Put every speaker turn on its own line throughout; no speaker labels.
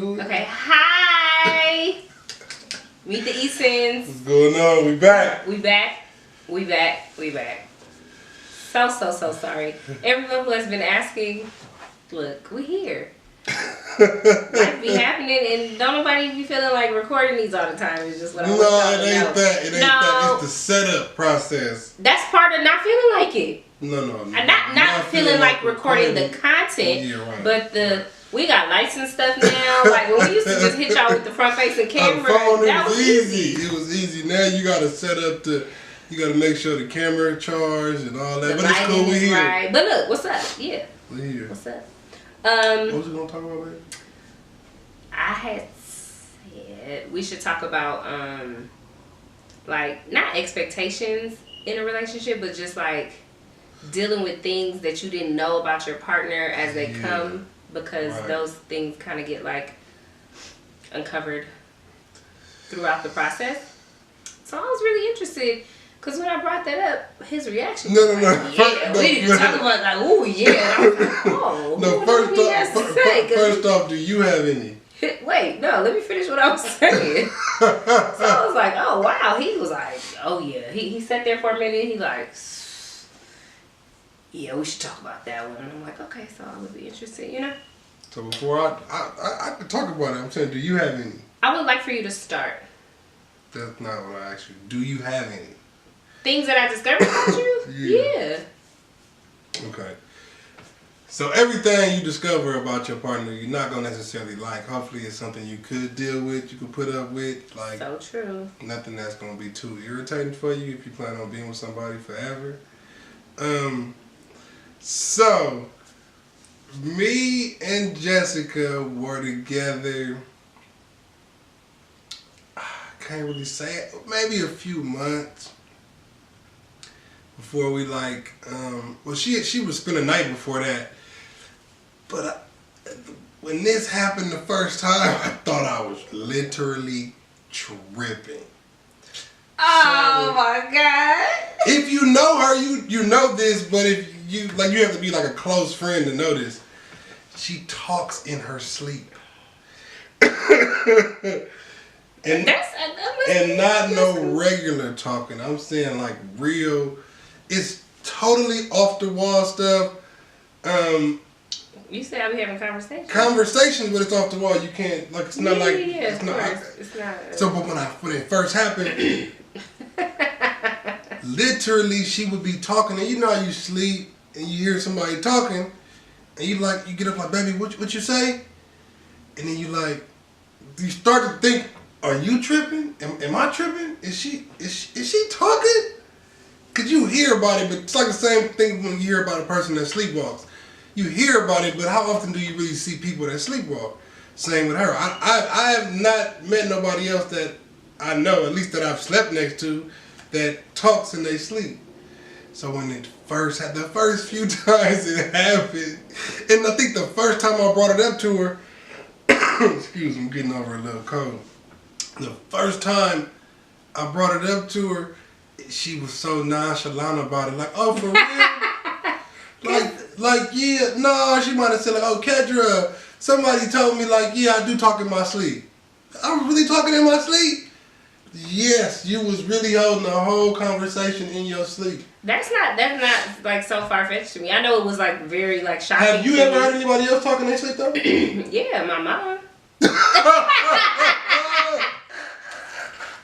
Okay, hi! Meet the Eastons.
What's going on? We back.
We back. So sorry. Everyone who has been asking, look, we here. Life be happening and don't nobody be feeling like recording these all the time. It's just what I want y'all to know.
It ain't that. It ain't that. It's the setup process.
That's part of not feeling like it.
No.
Not feeling like recording the content,
yeah, right.
But we got lights and stuff now. Like when we used to just hit y'all with the front facing camera,
that was easy. It was easy. Now you got to set up you got to make sure the camera charged and all that. But it's cool. We here.
Right. But look, what's up? Yeah.
We here.
What's up?
What was we gonna talk about, baby?
I had said we should talk about like not expectations in a relationship, but just like dealing with things that you didn't know about your partner as they come, because those things kind of get like uncovered throughout the process. So I was really interested because when I brought that up, his reaction was like, yeah, we need to talk about like, ooh, yeah. And I was like, oh,
no, first off, do you have any?
Wait, no, let me finish what I was saying. So I was like, oh, wow. He was like, oh, yeah. He sat there for a minute. He like, yeah, we should talk about that one. And I'm like, okay, so I would be interested, you know?
So before I could talk about it, I'm saying, do you have any?
I would like for you to start.
That's not what I asked you. Do you have any?
Things that I discovered about you? Yeah.
Okay. So everything you discover about your partner, you're not going to necessarily like. Hopefully it's something you could deal with, you could put up with. Like,
so true.
Nothing that's going to be too irritating for you if you plan on being with somebody forever. So, me and Jessica were together, I can't really say it, maybe a few months before we like, well she would spend a night before that. But when this happened the first time, I thought I was literally tripping.
Oh my God.
If you know her, you know this, but if you have to be like a close friend to know this. She talks in her sleep. and not no regular talking. I'm saying like real, it's totally off the wall stuff.
You said I be having conversations.
Conversations, but it's off the wall. You can't, like, it's not like,
it's not. It's not.
So, but when it first happened, literally, she would be talking, and you know how you sleep and you hear somebody talking, and you get up like, baby, what you say? And then you start to think, are you tripping? Am I tripping? Is she talking? Cause you hear about it, but it's like the same thing when you hear about a person that sleepwalks. You hear about it, but how often do you really see people that sleepwalk? Same with her. I have not met nobody else that I know, at least that I've slept next to, that talks in their sleep. So when the first few times it happened, and I think the first time I brought it up to her, excuse me, I'm getting over a little cold. The first time I brought it up to her, she was so nonchalant about it, like, oh, for real? Yeah, no, she might have said, like, oh, Kedra, somebody told me, like, yeah, I do talk in my sleep. I was really talking in my sleep? Yes, you was really holding a whole conversation in your sleep. That's not
like so far-fetched to me. I know it was like very like shocking.
Have you ever heard anybody else talking in their sleep though?
Yeah, my mom.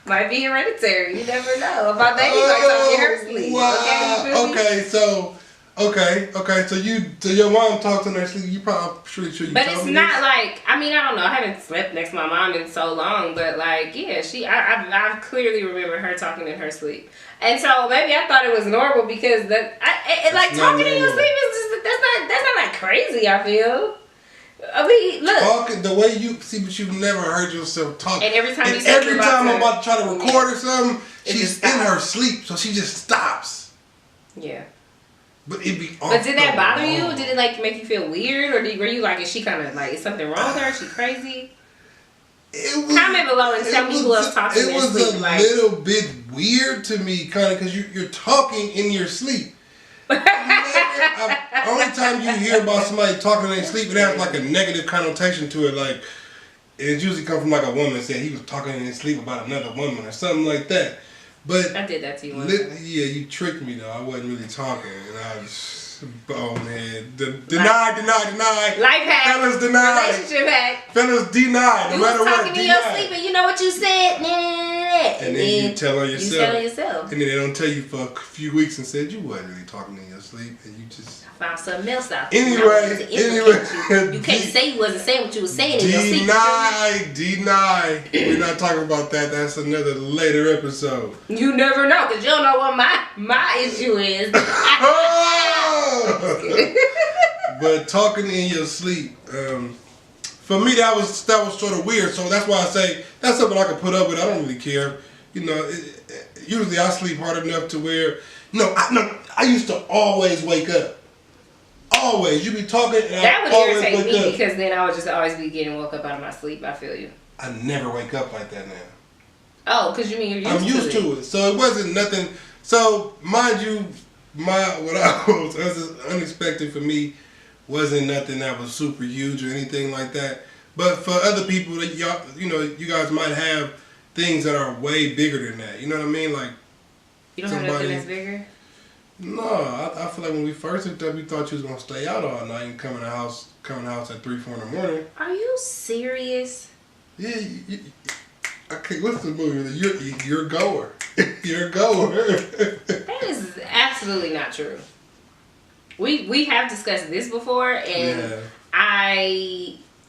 Might be hereditary. You never know. My baby might talk in her sleep.
Wow. Okay. So your mom talks in her sleep. You probably, I'm pretty sure you.
But it's not like, I mean, I don't know. I haven't slept next to my mom in so long, but like, yeah, I clearly remember her talking in her sleep, and so maybe I thought it was normal because talking in your sleep is just that's not like crazy. I feel. I mean, look.
Talking the way you see, but you've never heard yourself talk.
And every time
I'm about to try to record or something, she's in her sleep, so she just stops.
Yeah.
But it be.
But did that bother you? Did it like make you feel weird, or were you like, is she kind of like, is something wrong with her? Is she crazy? Comment below and tell me who else talking in their sleep.
It was a little bit weird to me, kind of, because you're talking in your sleep. Only time you hear about somebody talking in their sleep, it has like a negative connotation to it, like it usually comes from like a woman saying he was talking in his sleep about another woman or something like that. But
I did that to you once.
yeah, you tricked me though. I wasn't really talking, and I was bonehead. Deny.
Life hack.
Fellas deny.
Relationship hack.
Fellas deny. No matter what,
talking in your sleep, and you know what you said.
And then you tell on yourself.
You tell on yourself.
And then they don't tell you for a few weeks and said you wasn't really talking in your sleep, and you just
found something else out there.
Anyway.
You can't say you wasn't saying what you was saying in your sleep.
Deny. We're not talking about that. That's another later episode.
You never know, because you don't know what my issue is.
But talking in your sleep, for me that was sort of weird. So that's why I say that's something I can put up with. I don't really care. You know, usually I sleep hard enough to where I used to always wake up. Always. You be talking and
that would
always
irritate
wake
me
up.
because then I would just always be getting woke up out of my sleep. I feel you.
I never wake up like that now.
Oh, because you mean you're
I'm used to it. So it wasn't nothing. So mind you, what was unexpected for me wasn't nothing that was super huge or anything like that. But for other people, that y'all, you guys might have things that are way bigger than that. You know what I mean? Like
you don't have nothing that's bigger.
No, I feel like when we first hooked up, we thought you was gonna stay out all night and come in the house at 3, 4 in the morning.
Are you serious?
Yeah. Okay, what's the movie? You're a goer. You're a goer.
That is absolutely not true. We have discussed this before, and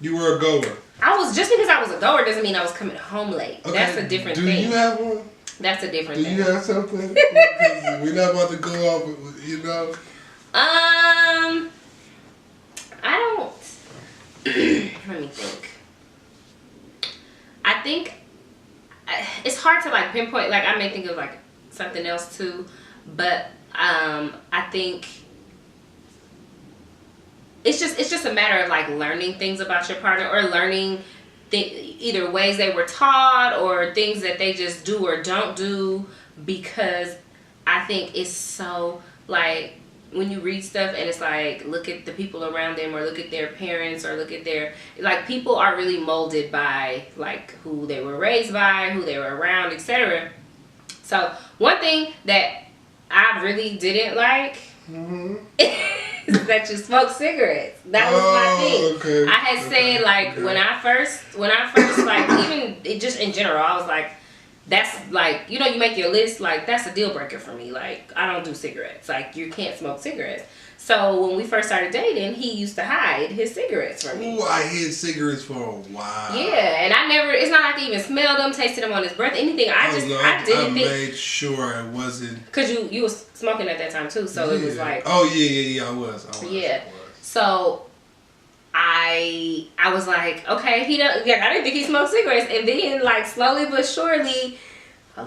You were a goer.
I was just because I was a goer doesn't mean I was coming home late. Okay. That's a different thing.
Do you have one?
That's a different thing.
Do you have something? We're not about to go off,
I don't. Let me think. I think it's hard to like pinpoint. Like I may think of like something else too, but I think it's just a matter of like learning things about your partner or learning either ways they were taught or things that they just do or don't do, because I think it's so like when you read stuff and it's like look at the people around them or look at their parents or look at their like people are really molded by like who they were raised by, who they were around, etc. So one thing that I really didn't like is that you smoke cigarettes. That was my thing.
Okay.
I had said like when I first like even just in general, I was like, that's like, you make your list, like that's a deal breaker for me. Like I don't do cigarettes. Like you can't smoke cigarettes. So when we first started dating, he used to hide his cigarettes from me.
Ooh, I hid cigarettes for a while.
Yeah, and I never, it's not like I even smelled them, tasted them on his breath, anything. I
made sure it wasn't.
Because you was smoking at that time too, so it was like.
Oh, yeah, I was.
Yeah. So I was like, okay, he don't, like, I didn't think he smoked cigarettes. And then like slowly but surely,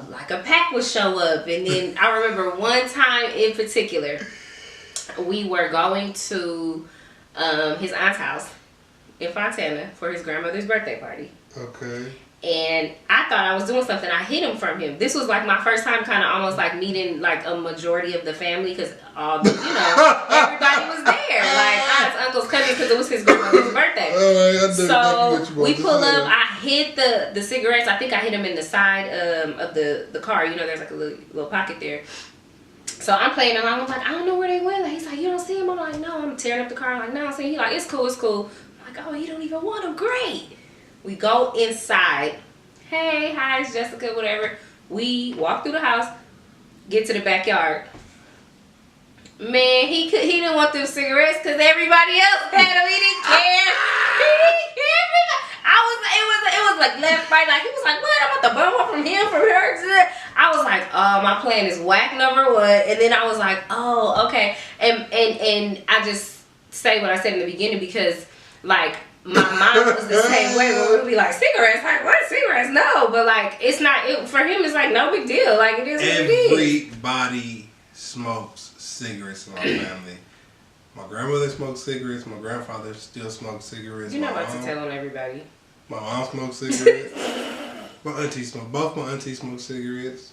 like a pack would show up. And then I remember one time in particular, we were going to his aunt's house in Fontana for his grandmother's birthday party.
Okay.
And I thought I was doing something. I hid him from him. This was like my first time kind of almost like meeting like a majority of the family because all the, everybody was there. Like aunts, uncles, cousins because it was his grandmother's birthday. So we pull up. I hid the cigarettes. I think I hid them in the side of the car. There's like a little pocket there. So I'm playing along. I'm like, I don't know where they went. Like, he's like, you don't see him? I'm like, no. I'm tearing up the car. I'm like, no, I don't see him. He's like, it's cool. I'm like, oh, you don't even want him? Great. We go inside. Hey, hi, it's Jessica, whatever. We walk through the house, get to the backyard. Man, he didn't want them cigarettes because everybody else had them. He didn't care. He didn't care. It was like left, right. Like he was like, what? I'm about to bum up from him, from her. I was like, oh, my plan is whack number one. And then I was like, oh, okay. And I just say what I said in the beginning because like my mom was the same way where we would be like, cigarettes? Like, what? Cigarettes? No. But like, it's not, for him, it's like no big deal. Like, it is what it is.
Everybody smokes cigarettes in our family. My grandmother smoked cigarettes. My grandfather still smokes cigarettes.
You're not about to tell on everybody.
My mom smokes cigarettes. Both my aunties smoke cigarettes.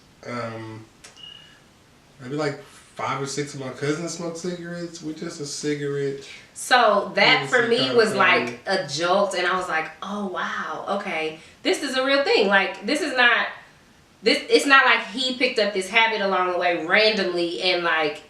Maybe like 5 or 6 of my cousins smoke cigarettes with just a cigarette.
So that for me was like a jolt, and I was like, oh wow, okay, this is a real thing. Like this is not this. It's not like he picked up this habit along the way randomly and like,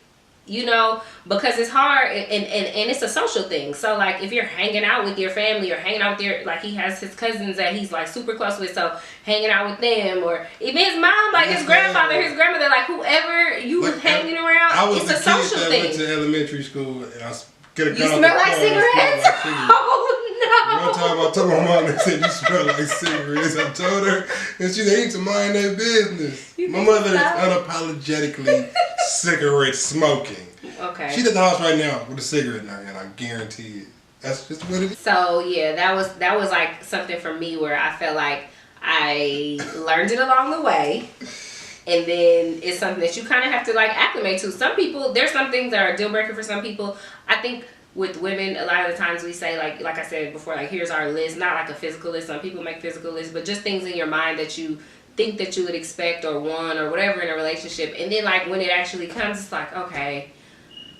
you know, because it's hard and it's a social thing. So like if you're hanging out with your family or hanging out with your, like he has his cousins that he's like super close with, so hanging out with them, or even his mom, like his grandfather, his grandmother, like whoever you like, hanging around,
I was
it's a
kid
social
that
thing.
Went to elementary school and I get a
you smell like cigarettes? Oh no.
One time I told my mom, they said you smell like cigarettes. I told her, and she said, need to mind their business. My mother is unapologetically cigarette smoking.
Okay.
She's at the house right now with a cigarette now, and I guarantee it. That's just what it is.
So yeah, that was like something for me where I felt like I learned it along the way. And then it's something that you kind of have to like acclimate to. Some people, there's some things that are a deal breaker for some people. I think with women, a lot of the times we say like I said before, like here's our list, not like a physical list. Some people make physical lists, but just things in your mind that you think that you would expect or want or whatever in a relationship. And then like when it actually comes, it's like, okay,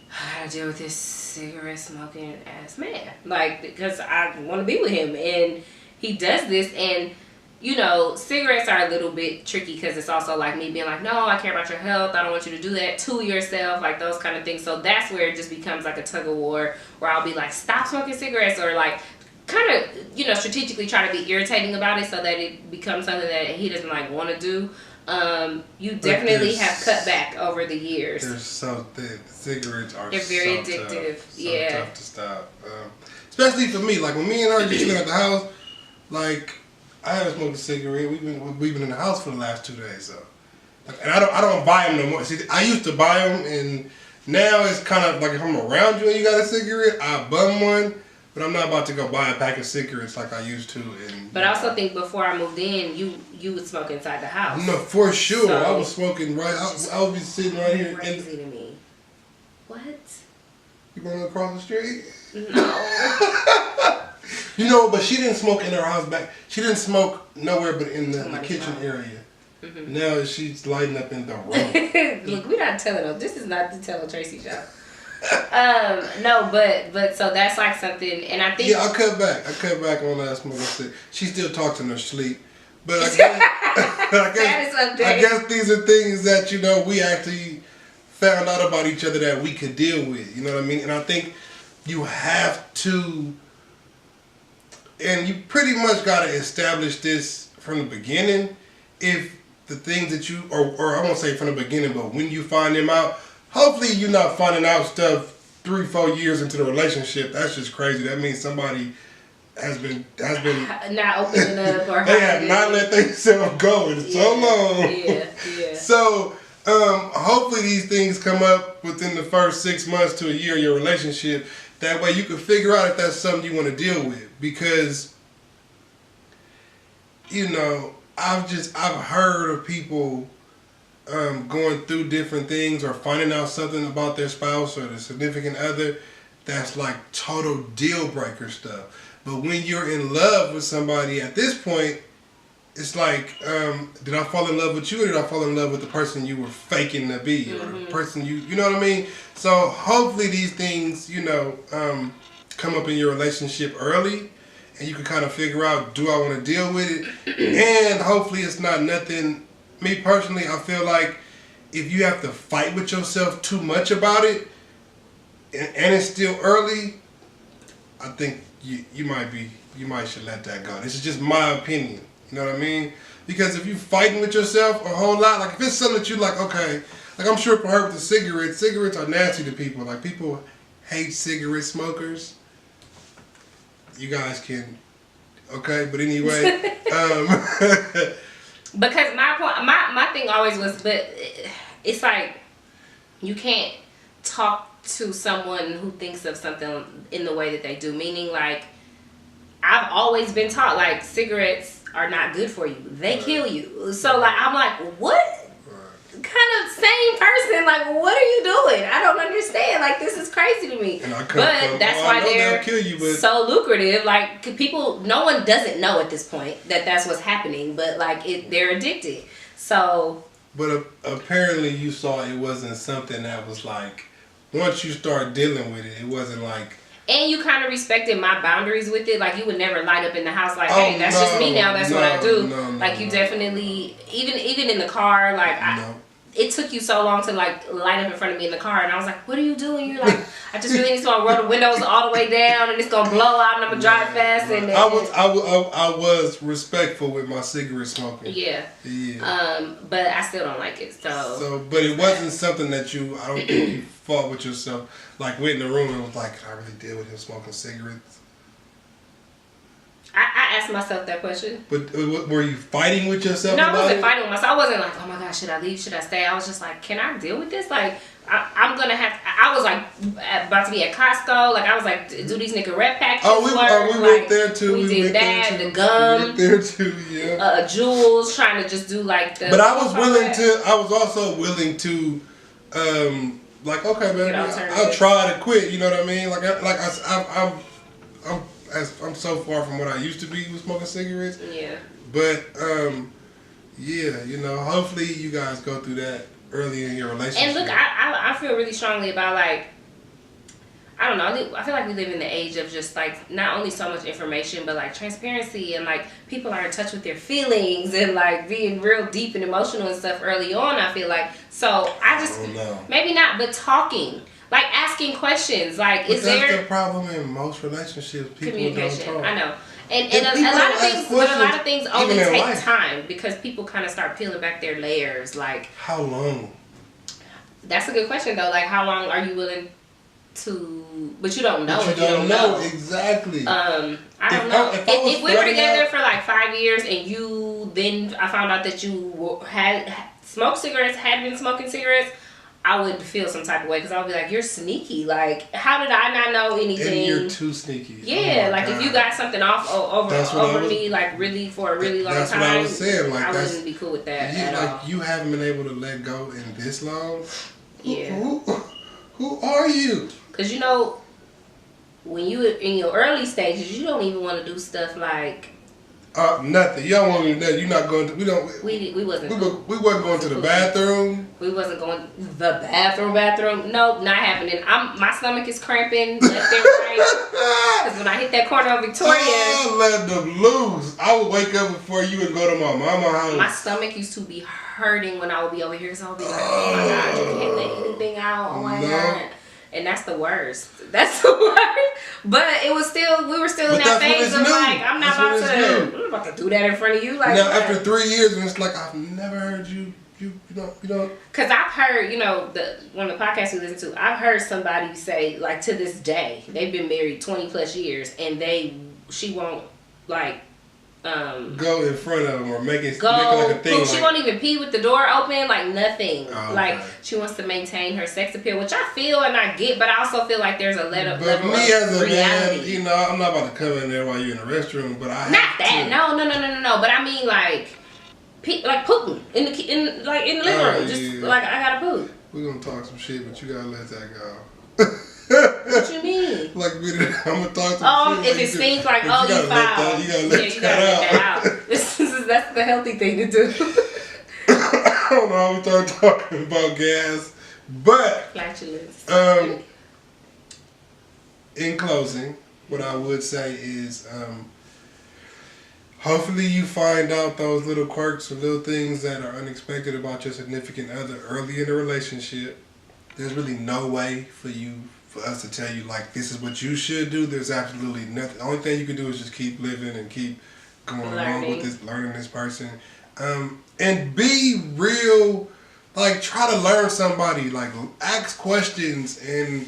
I gotta deal with this cigarette smoking ass man. Like, because I want to be with him and he does this. And you know, cigarettes are a little bit tricky because it's also like me being like, no, I care about your health. I don't want you to do that to yourself, like those kind of things. So that's where it just becomes like a tug of war where I'll be like, stop smoking cigarettes, or like kind of, you know, strategically try to be irritating about it so that it becomes something that he doesn't like want to do. You definitely have cut back over the years.
They're so thick. Cigarettes are
they're very
so
addictive.
Tough, so
yeah.
tough to stop. Especially for me, like when me and her just chilling at the house, like I haven't smoked a cigarette. We've been in the house for the last 2 days, so. Like, and I don't buy them no more. See, I used to buy them, and now it's kind of like if I'm around you and you got a cigarette, I bum one. But I'm not about to go buy a pack of cigarettes like I used to.
But I also think before I moved in, you would smoke inside the house.
No, for sure.
So,
I was smoking right. I would be sitting right here.
Crazy to me. What?
You going across the street?
No.
You know, but she didn't smoke in her house back. She didn't smoke nowhere but in the kitchen area. Mm-hmm. Now she's lighting up in the room.
Look, we're not telling them. This is not the Tell Tracy show. No, but so that's like something, and I think
I cut back on that smoking. She still talks in her sleep, but I guess these are things that, you know, we actually found out about each other that we could deal with. You know what I mean? And I think you have to, and you pretty much got to establish this from the beginning. If the things that you, or I won't say from the beginning, but when you find them out. Hopefully you're not finding out stuff 3-4 years into the relationship. That's just crazy. That means somebody has been
not opening up, or
they have not let themselves go in so long.
Yeah.
So hopefully these things come up within the first 6 months to a year of your relationship. That way you can figure out if that's something you want to deal with. Because, you know, I've heard of people going through different things or finding out something about their spouse or the significant other that's like total deal breaker stuff. But when you're in love with somebody at this point, it's like, did I fall in love with you, or did I fall in love with the person you were faking to be, or the person you know what I mean? So hopefully these things, you know, come up in your relationship early, and you can kind of figure out, do I want to deal with it? And hopefully it's not nothing. Me personally, I feel like if you have to fight with yourself too much about it, and it's still early, I think you might should let that go. This is just my opinion. You know what I mean? Because if you fighting with yourself a whole lot, like if it's something that you like, okay, like I'm sure for her with the cigarettes are nasty to people. Like people hate cigarette smokers. You guys can, okay, but anyway.
Because my thing always was, but it's like you can't talk to someone who thinks of something in the way that they do. Meaning, like, I've always been taught, like, cigarettes are not good for you. They kill you. So, like, I'm like, what kind of sane person? Like, what are you doing? I don't understand. Like, this is crazy to me. But that's why they're so lucrative. Like, people, no one doesn't know at this point that that's what's happening. But, like, they're addicted. So,
But apparently you saw it wasn't something that was like, once you start dealing with it, it wasn't like.
And you kind of respected my boundaries with it. Like, you would never light up in the house like, hey, that's just me now. That's what I do. Like, you definitely, even in the car, like, it took you so long to, like, light up in front of me in the car. And I was like, what are you doing? You're like, I just really need to roll the windows all the way down and it's going to blow out and I'm going to drive fast. And
I was respectful with my cigarette smoking.
Yeah. But I still don't like it.
But it wasn't something that I don't think you fought with yourself. Like, went in the room and was like, can I really deal with him smoking cigarettes?
I asked myself that question.
But were you fighting with yourself?
No, I wasn't fighting with myself. I wasn't like, oh my gosh, should I leave? Should I stay? I was just like, can I deal with this? Like, I'm going to have to. I was like about to be at Costco. Like, I was like, do these Nicorette packages work?
We went there too.
We did that. The gum.
We went there too, yeah.
Jewels, trying to just do like the.
But I was also willing to, like, okay, man, I'll try to quit. You know what I mean? I'm so far from what I used to be with smoking cigarettes.
Yeah.
But yeah, you know, hopefully you guys go through that early in your relationship.
And look, I feel really strongly about, like, I don't know, I feel like we live in the age of just, like, not only so much information, but, like, transparency, and, like, people are in touch with their feelings and, like, being real deep and emotional and stuff early on, I feel like. So I just, maybe not, but talking. Like, asking questions, like,
but that's the problem in most relationships. People
communication.
Don't talk.
I know, and a lot of things only take time because people kind of start peeling back their layers. Like,
how long?
That's a good question though. Like, how long are you willing to? But you don't know.
But you don't know exactly.
I don't know. If we were together for like 5 years and then I found out that you had smoked cigarettes, had been smoking cigarettes, I would feel some type of way because I would be like, you're sneaky. Like, how did I not know anything?
And you're too sneaky.
Yeah, like, if you got something off over me, like, really for a really long time,
that's what I was saying. Like,
I wouldn't be cool with that at all.
You haven't been able to let go in this long?
Yeah.
Who are you?
Because, you know, when you in your early stages, you don't even want to do stuff like...
nothing. You don't want to do nothing. You're not going to... We wasn't going to the bathroom.
We wasn't going to the bathroom. Nope, not happening. My stomach is cramping left and right. Because when I hit that corner of Victoria...
Oh, let them loose. I would wake up before you would go to my mama's house.
My stomach used to be hurting when I would be over here. So I would be like, oh my God, you can't let anything out. Oh my God. And that's the worst. That's the worst. But we were still in that phase of like, I'm not about to do that in front of you. Like,
now, after 3 years, and it's like, I've never heard you don't.
Because I've heard, you know, one of the podcasts we listen to, I've heard somebody say, like, to this day, they've been married 20 plus years, and she won't, like,
go in front of them or make it like a thing.
She won't even pee with the door open, like nothing. Oh, like, she wants to maintain her sex appeal, which I feel and I get, but I also feel like there's a level of reality.
But me as a man, you know, I'm not about to come in there while you're in the restroom, but I
not that. No. But I mean, like pooping in the living room. Just like, I gotta poop.
We're gonna talk some shit, but you gotta let that go.
What you mean?
Like, I'm gonna talk to
if it stinks, like, you gotta let that out. That's the healthy thing to do.
I don't know. We start talking about gas, but
flatulence.
In closing, what I would say is, hopefully you find out those little quirks or little things that are unexpected about your significant other early in the relationship. There's really no way for us to tell you, like, this is what you should do. There's absolutely nothing. The only thing you can do is just keep living and keep going along with this, learning this person. And be real, like, try to learn somebody. Like, ask questions and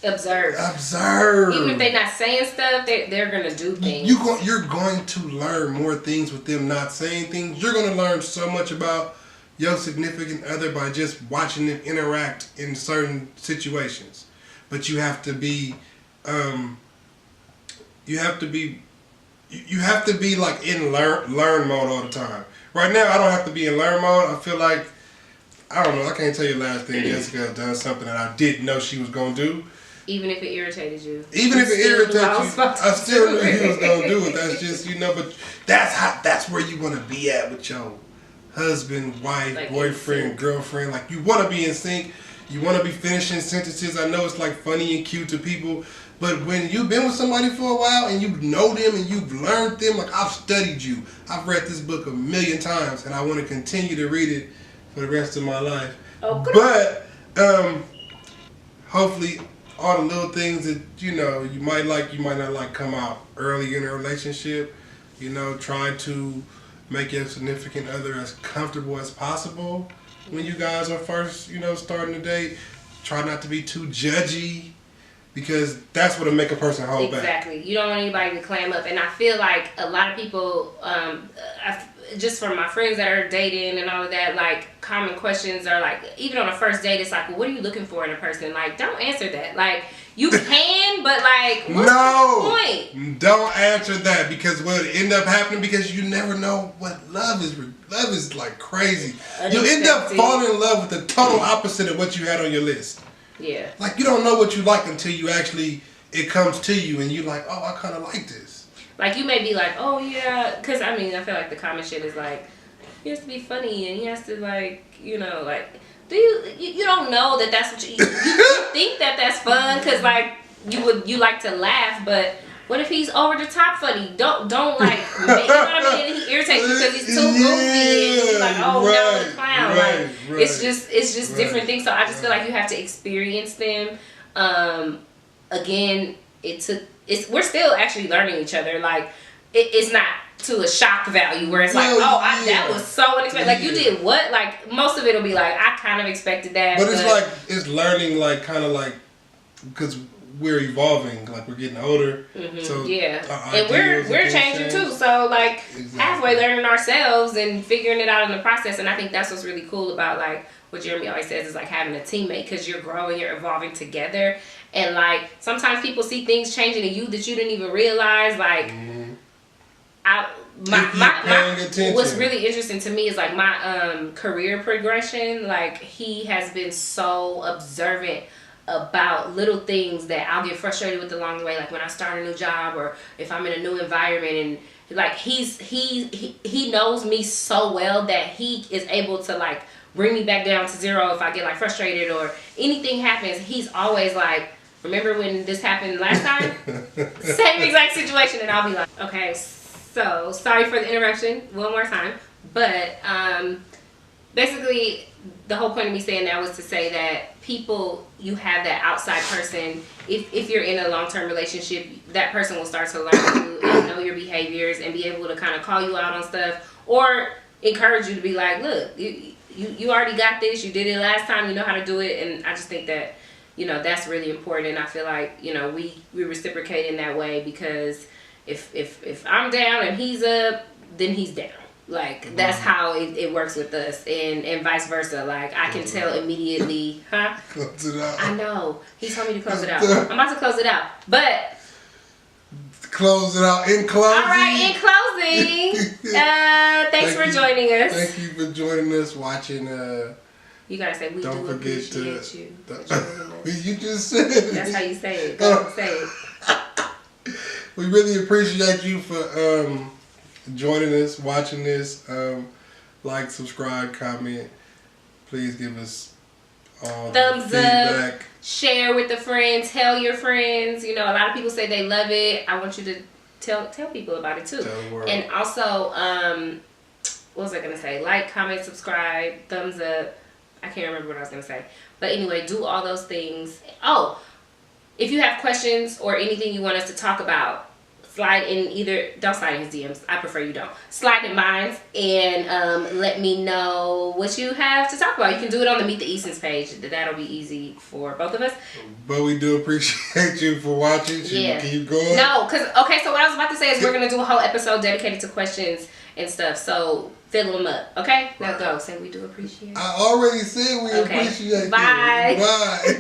observe. Even if they're not saying stuff, they're going to do things.
You're going to learn more things with them not saying things. You're going to learn so much about your significant other by just watching them interact in certain situations. But you have to be, like in learn mode all the time. Right now, I don't have to be in learn mode. I feel like, I don't know, I can't tell you the last thing Jessica has done something that I didn't know she was going to do.
Even if it irritated you.
Even if it irritated you, I still knew he was going to do it. That's just, you know, but that's where you want to be at with your husband, wife,
like
boyfriend, girlfriend. Like you want to be in sync. You want to be finishing sentences. I know it's like funny and cute to people, but when you've been with somebody for a while and you know them and you've learned them, like I've studied you. I've read this book 1,000,000 times and I want to continue to read it for the rest of my life.
Okay.
But hopefully all the little things that you might like, you might not like come out early in a relationship. Try to make your significant other as comfortable as possible when you guys are first, starting to date. Try not to be too judgy, because that's what'll make a person hold back.
Exactly. You don't want anybody to clam up. And I feel like a lot of people, just from my friends that are dating and all of that, like, common questions are like, even on a first date, it's like, well, what are you looking for in a person? Like, don't answer that. Like, you can, but like, what's the point?
Don't answer that, because what end up happening, because you never know what love is. Love is like crazy. You end up falling in love with the total opposite of what you had on your list.
Yeah.
Like, you don't know what you like until it comes to you and you're like, oh, I kind of like this.
Like, you may be like, oh, yeah, because, I mean, I feel like the common shit is like, he has to be funny and he has to, like, like, you don't know that that's what you think that's fun, because, like, you like to laugh, but what if he's over the top funny? Don't like, you know what I mean? And he irritates you because he's too goofy and you're like, oh, no, the clown. Right. It's just different things. So I just feel like you have to experience them. Again, we're still actually learning each other. Like, it's not to a shock value where it's like, that was so unexpected. Like, you did what? Like, most of it will be like, I kind of expected that.
But it's like, it's learning, like, kind of like, because we're evolving, like we're getting older. Mm-hmm. So
and we're changing too. So like halfway learning ourselves and figuring it out in the process. And I think that's what's really cool about like what Jeremy always says is like having a teammate, because you're growing, you're evolving together. And like sometimes people see things changing in you that you didn't even realize. Like what's really interesting to me is like my career progression. Like he has been so observant about little things that I'll get frustrated with along the way, like when I start a new job or if I'm in a new environment, and like he knows me so well that he is able to like bring me back down to zero if I get like frustrated or anything happens. He's always like, remember when this happened last time? Same exact situation. And I'll be like, okay, so sorry for the interruption one more time, but basically the whole point of me saying that was to say that you have that outside person. If you're in a long-term relationship, that person will start to learn you and know your behaviors and be able to kind of call you out on stuff or encourage you to be like, look, you already got this, you did it last time, you know how to do it. And I just think that that's really important. And I feel like we reciprocate in that way, because if I'm down and he's up, then he's down. Like, that's how it works with us, and vice versa. Like, I can tell immediately,
Close it out.
I know. He told me to close it out. I'm about to close it out. But
close it out. In closing.
All right, in closing. Thanks for joining us.
Thank you for joining us, watching.
You gotta say, we
don't
do
forget
appreciate you.
You just said it.
That's how you say it. Go say it.
We really appreciate you for joining us, watching this. Like, subscribe, comment. Please give us
thumbs
feedback.
Up. Share with the friends. Tell your friends. A lot of people say they love it. I want you to tell people about it too.
Tell the world.
And also, what was I gonna say? Like, comment, subscribe, thumbs up. I can't remember what I was gonna say. But anyway, do all those things. Oh, if you have questions or anything you want us to talk about, slide in don't slide in his DMs. I prefer you don't. Slide in mine and let me know what you have to talk about. You can do it on the Meet the Eastons page. That'll be easy for both of us.
But we do appreciate you for watching. Should we keep going?
No, because, so what I was about to say is we're going to do a whole episode dedicated to questions and stuff. So fill them up. Okay? Now go. Say we do appreciate.
I already said we appreciate you.
Bye.
Bye.